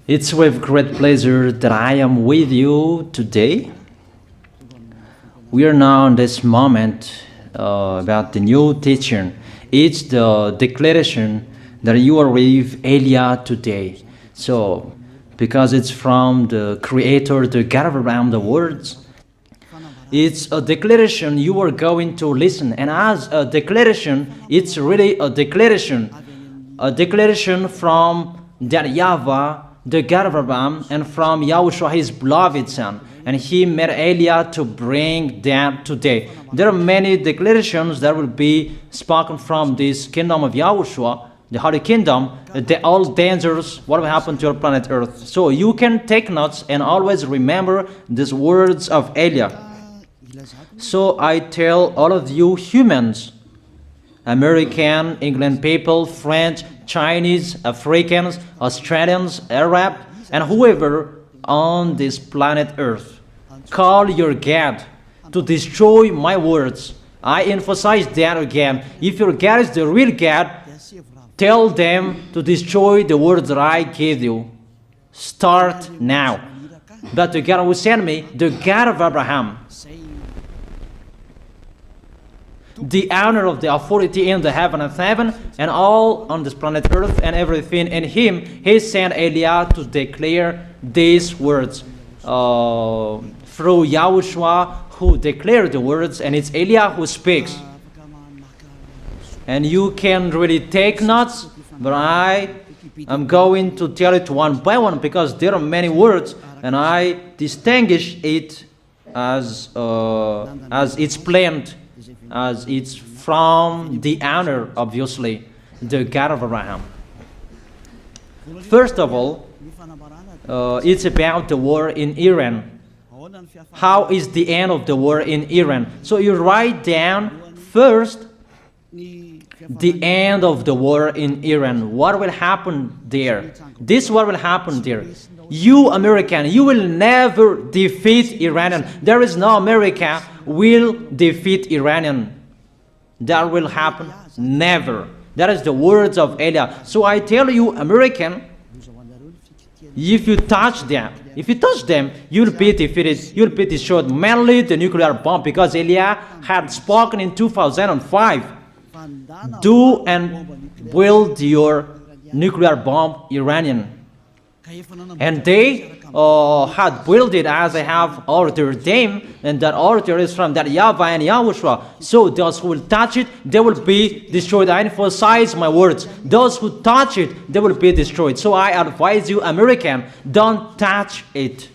It's with great pleasure that I am with you today. We are now in this moment about the new teaching. It's the declaration that you are with Elia today. So, because it's from the Creator, the God around the words, it's a declaration you are going to listen. And as a declaration, it's really a declaration from that YAHVAH, the God of Abraham, and from YAHOSHUAH, his beloved son. And he made Elia to bring them today. There are many declarations that will be spoken from this kingdom of YAHOSHUAH, the Holy Kingdom, all dangers, what will happen to your planet Earth. So you can take notes and always remember these words of Elia. So I tell all of you humans, American, England people, French, Chinese, Africans, Australians, Arab, and whoever on this planet Earth, call your God to destroy my words. I emphasize that again. If your God is the real God, tell them to destroy the words that I gave you. Start now. But the God who sent me, the God of Abraham, the honor of the authority in the heaven and all on this planet Earth and everything in him, he sent Elia to declare these words through YAHOSHUAH, who declared the words, and it's Elia who speaks. And you can really take notes, but I am going to tell it one by one because there are many words, and I distinguish it as it's planned, as it's from the honor, obviously, the God of Abraham. First of all, it's about the war in Iran. How is the end of the war in Iran? So you write down first the end of the war in Iran. What will happen there? This what will happen there. You American, you will never defeat Iranian. There is no America will defeat Iranian. That will happen never. That is the words of Elia. So I tell you, American, if you touch them, you'll be defeated, you'll be destroyed. Mainly the nuclear bomb, because Elia had spoken in 2005. Do and build your nuclear bomb, Iranian. And they had built it as I have ordered them, and that order is from that YAHVAH and YAHOSHUAH. So those who will touch it, they will be destroyed. I emphasize my words. Those who touch it, they will be destroyed. So I advise you, American, don't touch it.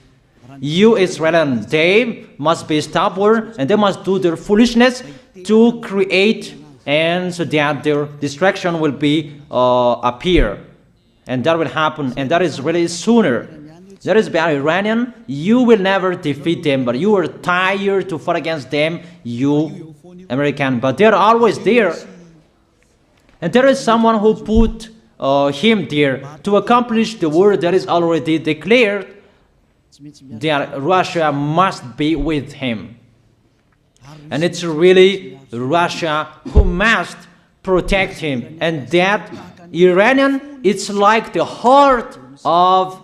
You Israelian, they must be stubborn, and they must do their foolishness to create, and so that their destruction will be appear. And that will happen, and that is really sooner. That is about Iranian. You will never defeat them, but you are tired to fight against them, you American. But they're always there. And there is someone who put him there to accomplish the word that is already declared, that Russia must be with him. And it's really Russia who must protect him. And that Iranian, it's like the heart of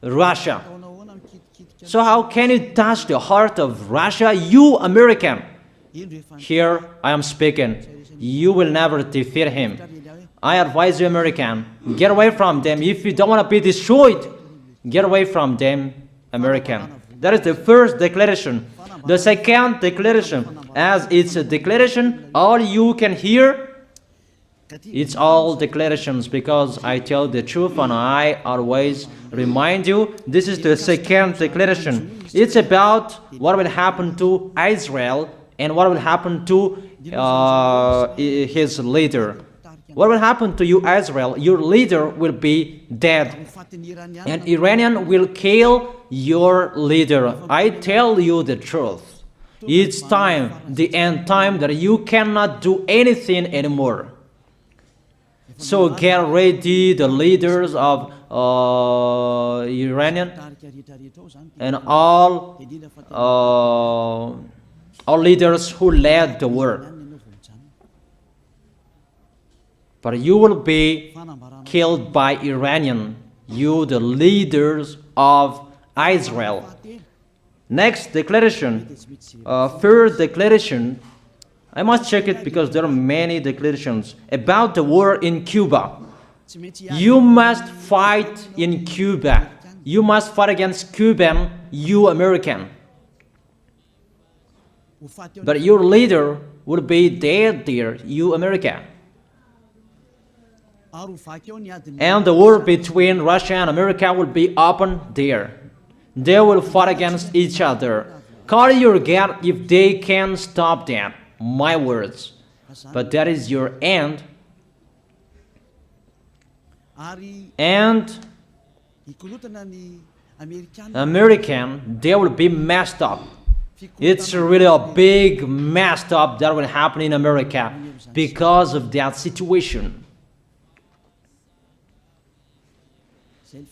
Russia. So how can you touch the heart of Russia? You American. Here I am speaking. You will never defeat him. I advise you, American, get away from them. If you don't want to be destroyed, get away from them, American. That is the first declaration. The second declaration, as it's a declaration, all you can hear, it's all declarations, because I tell the truth and I always remind you, this is the second declaration. It's about what will happen to Israel and what will happen to his leader. What will happen to you, Israel? Your leader will be dead, and Iranian will kill your leader. I tell you the truth. It's time, the end time, that you cannot do anything anymore. So get ready, the leaders of Iranian and all leaders who led the war. But you will be killed by Iranian. you the leaders of Israel. Next declaration, third declaration, I must check it because there are many declarations about the war in Cuba. You must fight in Cuba. You must fight against Cuban, you American. But your leader will be dead there, you America. And the war between Russia and America will be open there. They will fight against each other. Call your God if they can stop that. My words. But that is your end. And American, they will be messed up. It's really a big messed up that will happen in America because of that situation.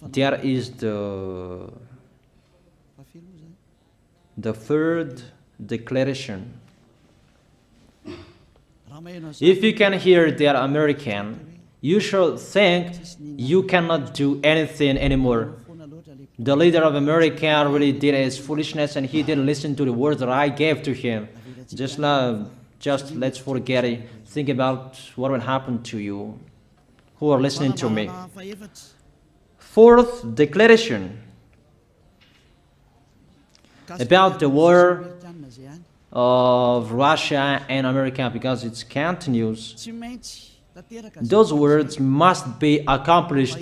That is the third declaration. If you can hear that American, you should think you cannot do anything anymore. The leader of America really did his foolishness and he didn't listen to the words that I gave to him. Just let's forget it. Think about what will happen to you who are listening to me. Fourth declaration about the war of Russia and America, because it continues. Those words must be accomplished.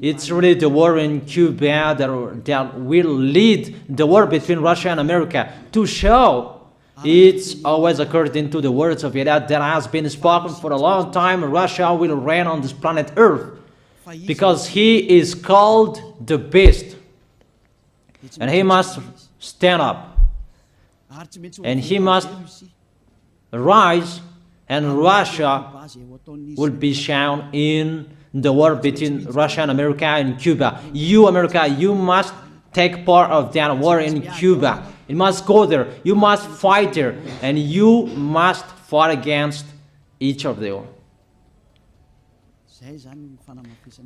It's really the war in Cuba that will lead the war between Russia and America to show it's always according to the words of YAH that has been spoken for a long time. Russia will reign on this planet Earth because he is called the beast and he must stand up and he must rise, and Russia will be shown in the war between Russia and America and Cuba. You, America, you must take part of that war in Cuba. You must go there. You must fight there. And you must fight against each of them.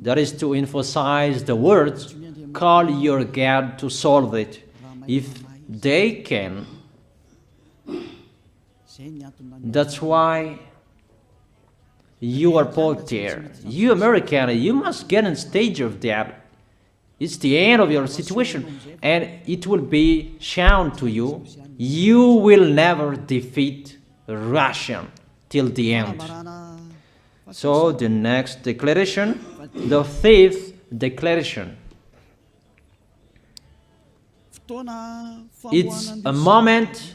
That is to emphasize the words, call your God to solve it. If they can, that's why you are put there. You American, you must get in stage of that. It's the end of your situation and it will be shown to you. You will never defeat Russia till the end. So the next declaration, the fifth declaration. It's a moment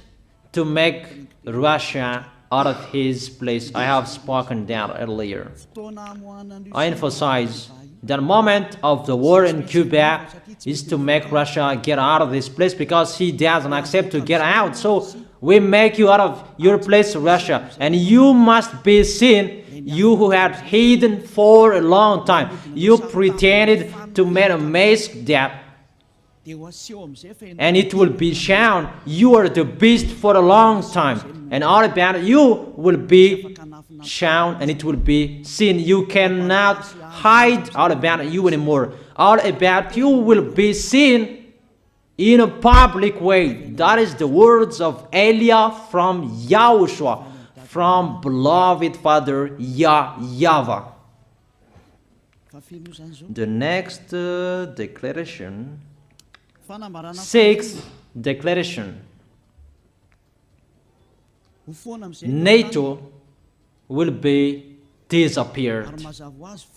to make Russia out of his place. I have spoken that earlier. I emphasize the moment of the war in Cuba is to make Russia get out of this place because he doesn't accept to get out. So we make you out of your place, Russia, and you must be seen. You who had hidden for a long time, you pretended to make a mask that, and it will be shown you are the beast for a long time, and all about you will be shown and it will be seen. You cannot hide all about you anymore. All about you will be seen in a public way. That is the words of Elia from YAHOSHUAH, from beloved Father YAHVAH. The next declaration, sixth declaration. NATO will be disappeared,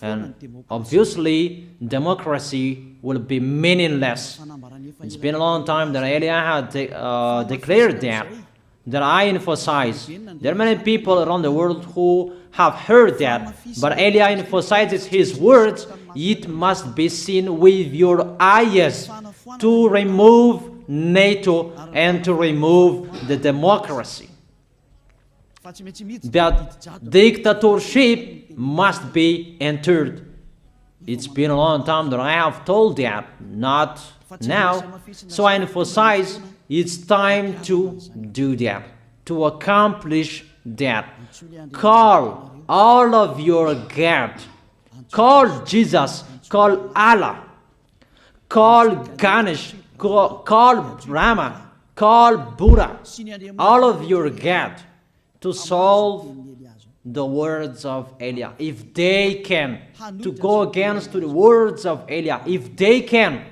and obviously democracy will be meaningless. It's been a long time that Elia had declared that I emphasize. There are many people around the world who have heard that, but Elia emphasizes his words. It must be seen with your eyes to remove NATO and to remove the democracy. That dictatorship must be entered. It's been a long time that I have told that, not now. So I emphasize it's time to do that, to accomplish that. Call all of your God. Call Jesus. Call Allah. call Ganesh, call Brahma, call Buddha, all of your God, to solve the words of Eliah. If they can, to go against the words of Eliah, if they can,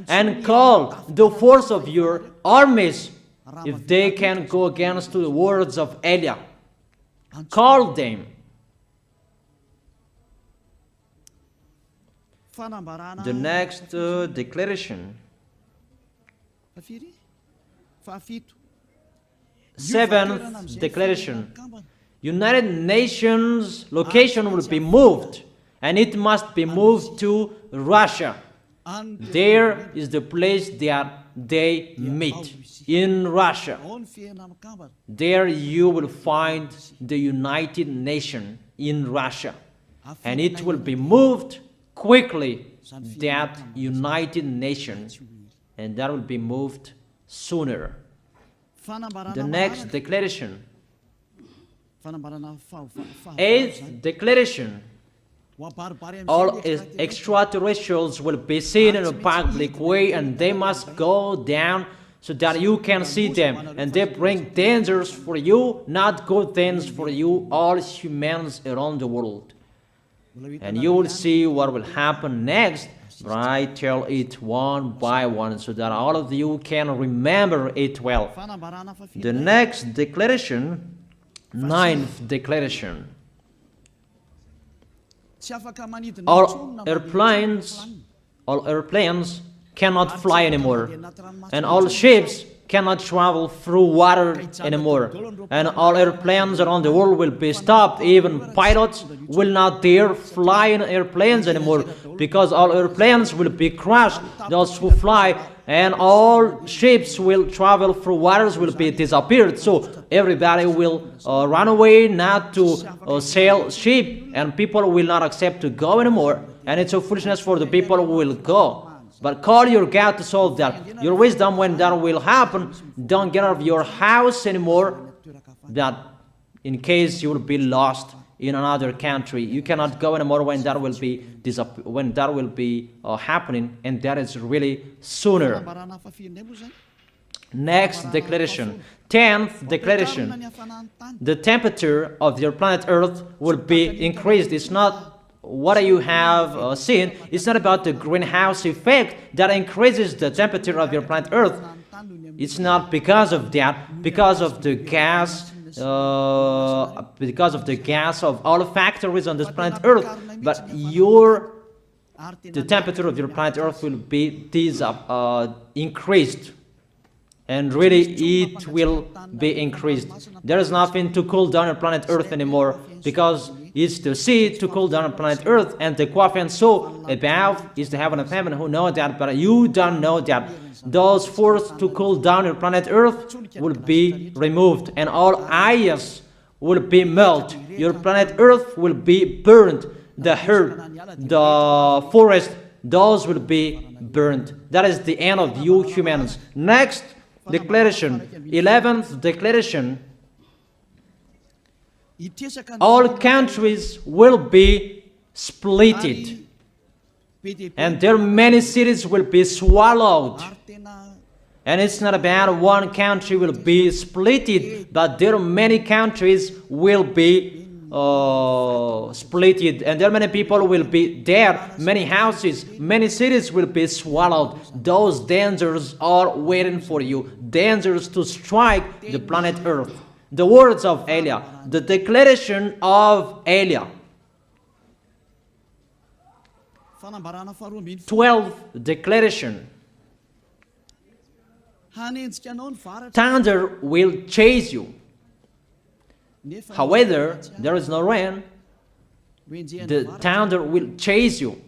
and call the force of your armies, if they can go against the words of Eliah, call them. The next declaration. Seventh declaration. United Nations location will be moved, and it must be moved to Russia. There is the place that they meet, in Russia. There you will find the United Nations in Russia, and it will be moved quickly, that United Nations, and that will be moved sooner. The next declaration. Eighth declaration. All extraterrestrials will be seen in a public way, and they must go down so that you can see them, and they bring dangers for you, not good things for you, all humans around the world. And you will see what will happen next, but I tell it one by one so that all of you can remember it well. The next declaration, ninth declaration. All airplanes cannot fly anymore, and all ships cannot travel through water anymore, and all airplanes around the world will be stopped. Even pilots will not dare fly in airplanes anymore, because all airplanes will be crashed, those who fly, and all ships will travel through waters will be disappeared. So everybody will run away not to sail ship, and people will not accept to go anymore, and it's a foolishness for the people who will go. But call your God to solve that. Your wisdom when that will happen. Don't get out of your house anymore, that in case you will be lost in another country. You cannot go anymore when that will be happening, and that is really sooner. Next declaration. 10th declaration. The temperature of your planet Earth will be increased. It's not what you have seen. It's not about the greenhouse effect that increases the temperature of your planet Earth. It's not because of that, because of the gas, of all factories on this planet Earth. But the temperature of your planet Earth will be increased, and really it will be increased. There is nothing to cool down your planet Earth anymore, because it's the sea to cool down on planet Earth, and the Quafian soul above is the heaven of heaven. Who know that, but you don't know that. Those forces to cool down your planet Earth will be removed, and all ice will be melted. Your planet Earth will be burned. The earth, the forest, those will be burned. That is the end of you humans. Next declaration, 11th declaration. All countries will be splitted, and their many cities will be swallowed. And it's not about one country will be splitted, but there are many countries will be splitted, and there are many people will be there, many houses, many cities will be swallowed. Those dangers are waiting for you, dangers to strike the planet Earth. The words of Eliah, the declaration of Eliah. 12th declaration. Thunder will chase you. However, there is no rain. The thunder will chase you.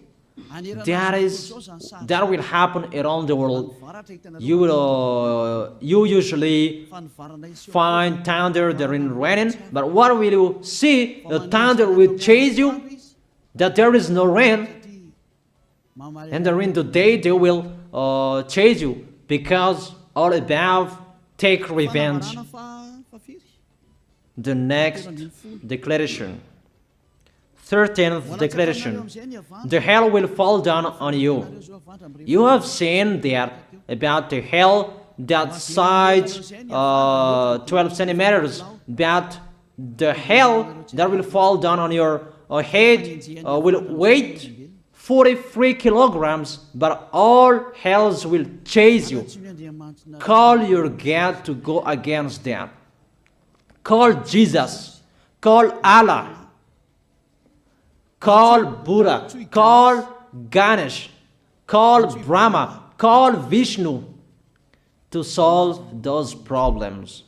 That will happen around the world. You usually find thunder during raining, but what will you see? The thunder will chase you, that there is no rain, and during the day they will chase you, because all above take revenge. The next declaration. 13th declaration. The hell will fall down on you. You have seen that about the hell that size 12 centimeters, that the hell that will fall down on your head will weigh 43 kilograms, but all hells will chase you. Call your God to go against that. Call Jesus. Call Allah. Call Buddha. Call Ganesh. Call Brahma. Call Vishnu to solve those problems.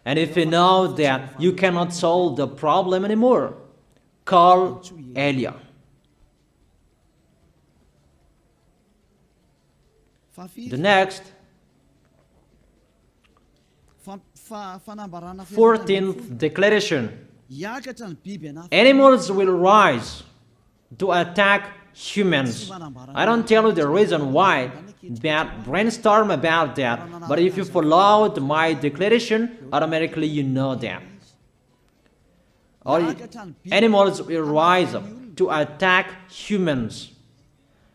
And if you know that you cannot solve the problem anymore, call YAH. The next, 14th declaration. Animals will rise to attack humans. I don't tell you the reason why, that brainstorm about that, but if you followed my declaration, automatically you know that. All animals will rise up to attack humans.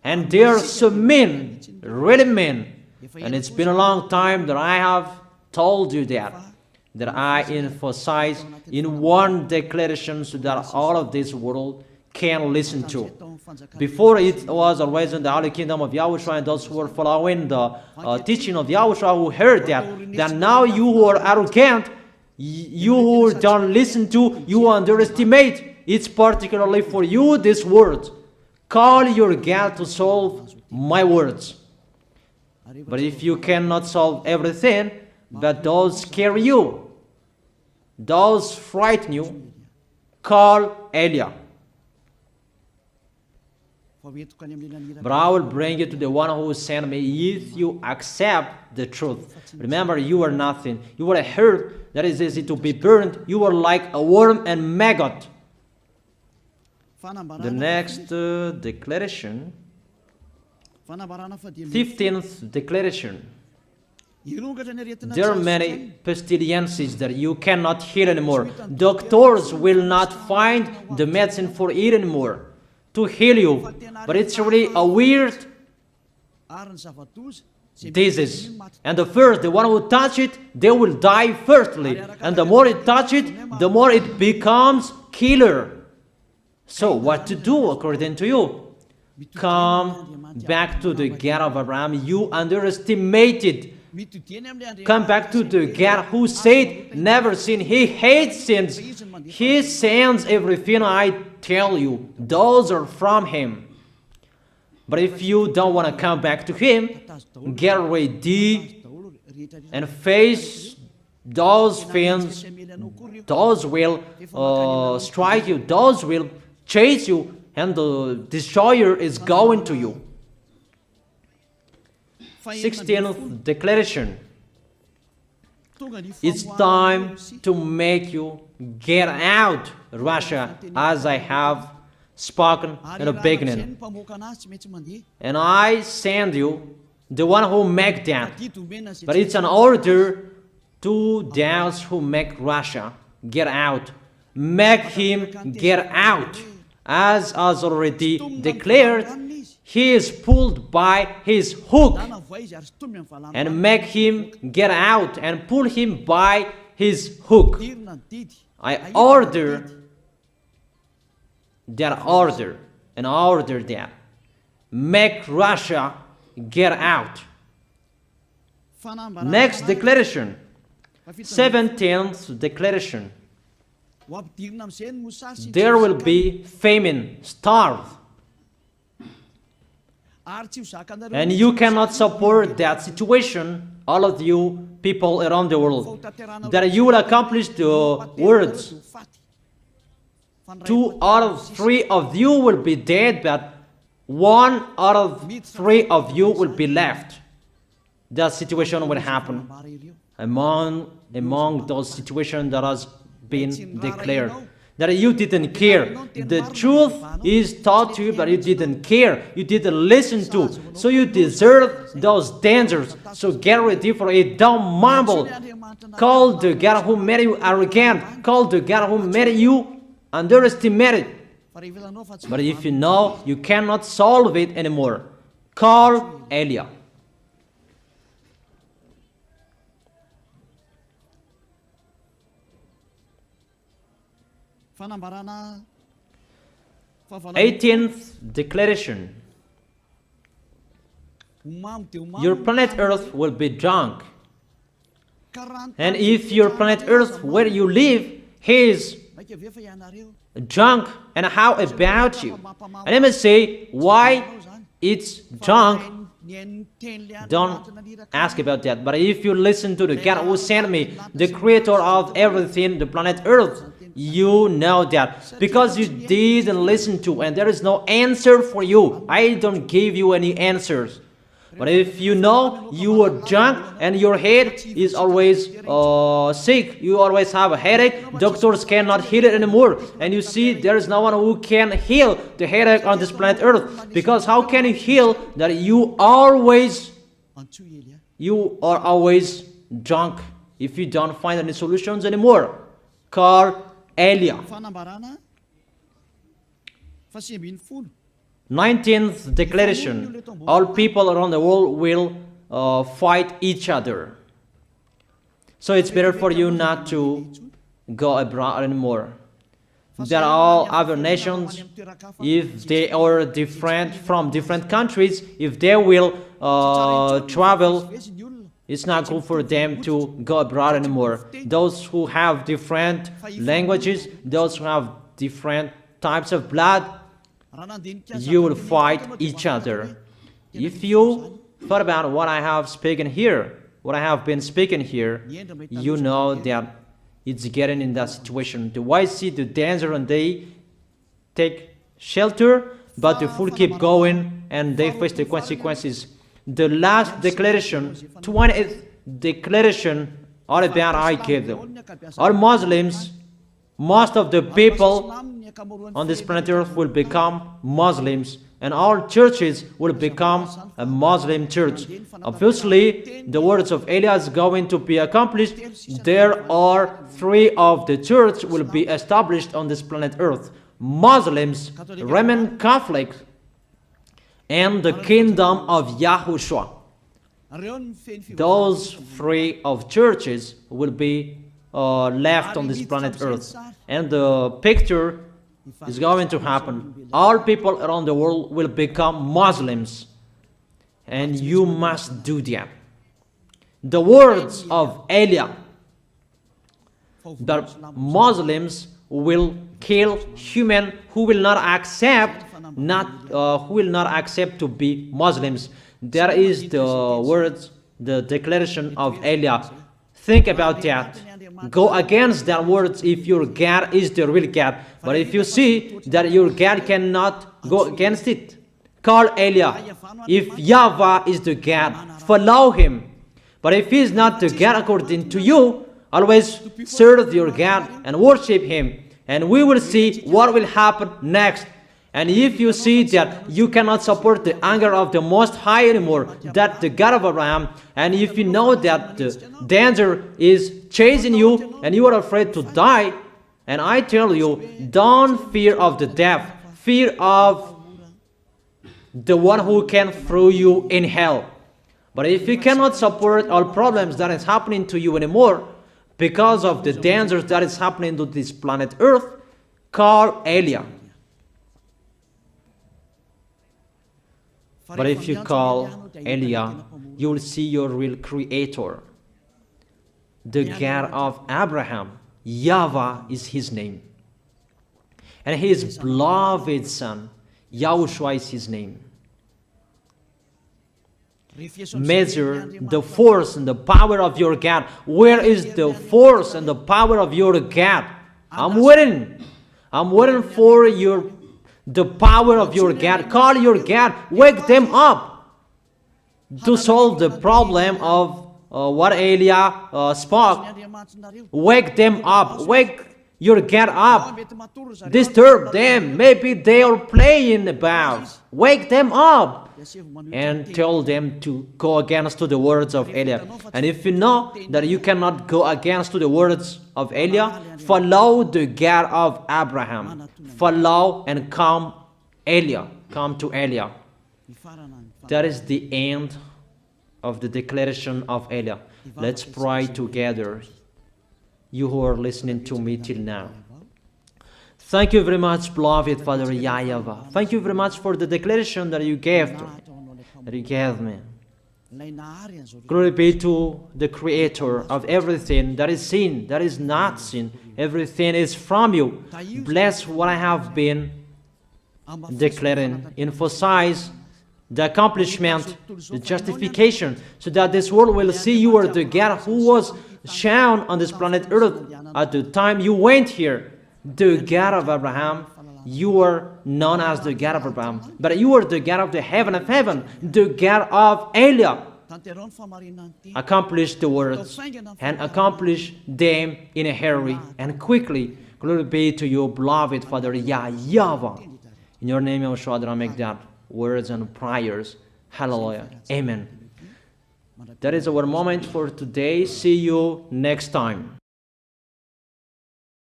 And they are so mean, really mean. And it's been a long time that I have told you that I emphasize in one declaration so that all of this world can listen to. Before it was always in the Holy Kingdom of YAHOSHUAH, and those who were following the teaching of YAHOSHUAH who heard that now you who are arrogant, you who don't listen to, you underestimate. It's particularly for you, this word. Call your God to solve my words. But if you cannot solve everything, but those scare you, those frighten you, call YAH. But I will bring you to the one who sent me if you accept the truth. Remember, you are nothing. You are a herb that is easy to be burned. You are like a worm and maggot. The next declaration, 15th declaration. There are many pestilences that you cannot heal anymore. Doctors will not find the medicine for it anymore to heal you. But it's really a weird disease. And the one who touch it, they will die firstly. And the more it touch it, the more it becomes killer. So what to do according to you? Come back to the God of Abraham. You underestimated. Come back to the God who said, never sin. He hates sins. He sends everything I tell you. Those are from Him. But if you don't want to come back to Him, get ready and face those things. Those will strike you. Those will chase you, and the destroyer is going to you. 16th declaration. It's time to make you get out, Russia, as I have spoken in the beginning. And I send you the one who make that. But it's an order to those who make Russia get out. Make him get out. As already declared, he is pulled by his hook, and make him get out and pull him by his hook. I order that order, and order that. Make Russia get out. Next declaration, 17th declaration. There will be famine, starve. And you cannot support that situation, all of you people around the world, that you will accomplish the words. 2 out of 3 of you will be dead, but 1 out of 3 of you will be left. That situation will happen among those situations that has been declared. That you didn't care. The truth is taught to you, but you didn't care. You didn't listen to. So you deserve those dangers. So get ready for it. Don't mumble. Call the God who made you arrogant. Call the God who made you underestimate it. But if you know you cannot solve it anymore, call Eliah. Eighteenth declaration. Your planet Earth will be drunk. And if your planet Earth where you live is drunk, and how about you? And let me say why it's drunk. Don't ask about that. But if you listen to the God who sent me, the creator of everything, the planet Earth, you know that. Because you didn't listen to, and there is no answer for you. I don't give you any answers. But if you know you are drunk and your head is always sick, you always have a headache, doctors cannot heal it anymore. And you see there is no one who can heal the headache on this planet Earth. Because how can you heal that you are always drunk if you don't find any solutions anymore? Call Eliah. 19th declaration. All people around the world will fight each other. So it's better for you not to go abroad anymore. There are all other nations, if they are different from different countries, if they will travel, it's not good for them to go abroad anymore. Those who have different languages, those who have different types of blood, you will fight each other. If you thought about what I have spoken here, what I have been speaking here, you know that it's getting in that situation. The wise see the danger and they take shelter, but the fool keep going and they face the consequences. The last declaration, 20th declaration, all about I gave them. All Muslims, most of the people on this planet Earth will become Muslims, and all churches will become a Muslim church. Obviously, the words of Eliah is going to be accomplished. There are 3 of the church will be established on this planet Earth: Muslims, Roman Catholics, and the kingdom of YAHOSHUAH. Those 3 of churches will be left on this planet Earth, and the picture is going to happen. All people around the world will become Muslims, and you must do that. The words of Eliah, that Muslims will kill human who will not accept to be Muslims. That is the words, the declaration of Eliah. Think about that. Go against that words if your God is the real God. But if you see that your God cannot go against it, call Eliah. If YAHVAH is the God, follow him. But if he is not the God according to you, always serve your God and worship him. And we will see what will happen next. And if you see that you cannot support the anger of the Most High anymore, that the God of Abraham, and if you know that the danger is chasing you and you are afraid to die, and I tell you, don't fear of the death, fear of the one who can throw you in hell. But if you cannot support all problems that is happening to you anymore, because of the dangers that is happening to this planet Earth, call Eliah. But if you call Eliah, you will see your real creator, the God of Abraham. YAHVAH is his name. And his beloved son, YAHOSHUAH is his name. Measure the force and the power of your God. Where is the force and the power of your God? I'm waiting. I'm waiting for the power of your God. Call your God. Wake them up to solve the problem of what Eliah spoke. Wake them up. Wake your God up. Disturb them. Maybe they are playing about. Wake them up. and tell them to go against to the words of Eliah. And if you know that you cannot go against to the words of Eliah, follow the God of Abraham. Follow and come Eliah. Come to Eliah. That is the end of the declaration of Eliah. Let's pray together, you who are listening to me till now. Thank you very much, beloved Father YAHVAH. Thank you very much for the declaration that you gave to me, that you gave me. Glory be to the Creator of everything that is seen, that is not seen. Everything is from you. Bless what I have been declaring. Emphasize the accomplishment, the justification, so that this world will see you are the God who was shown on this planet Earth at the time you went here. The God of Abraham, you are known as the God of Abraham, but you are the God of the heaven of heaven, the God of Eliah. Accomplish the words and accomplish them in a hurry and quickly. Glory be to you, beloved Father YAHVAH. In your name, YAHOSHUAH, I make that words and prayers. Hallelujah. Amen. That is our moment for today. See you next time.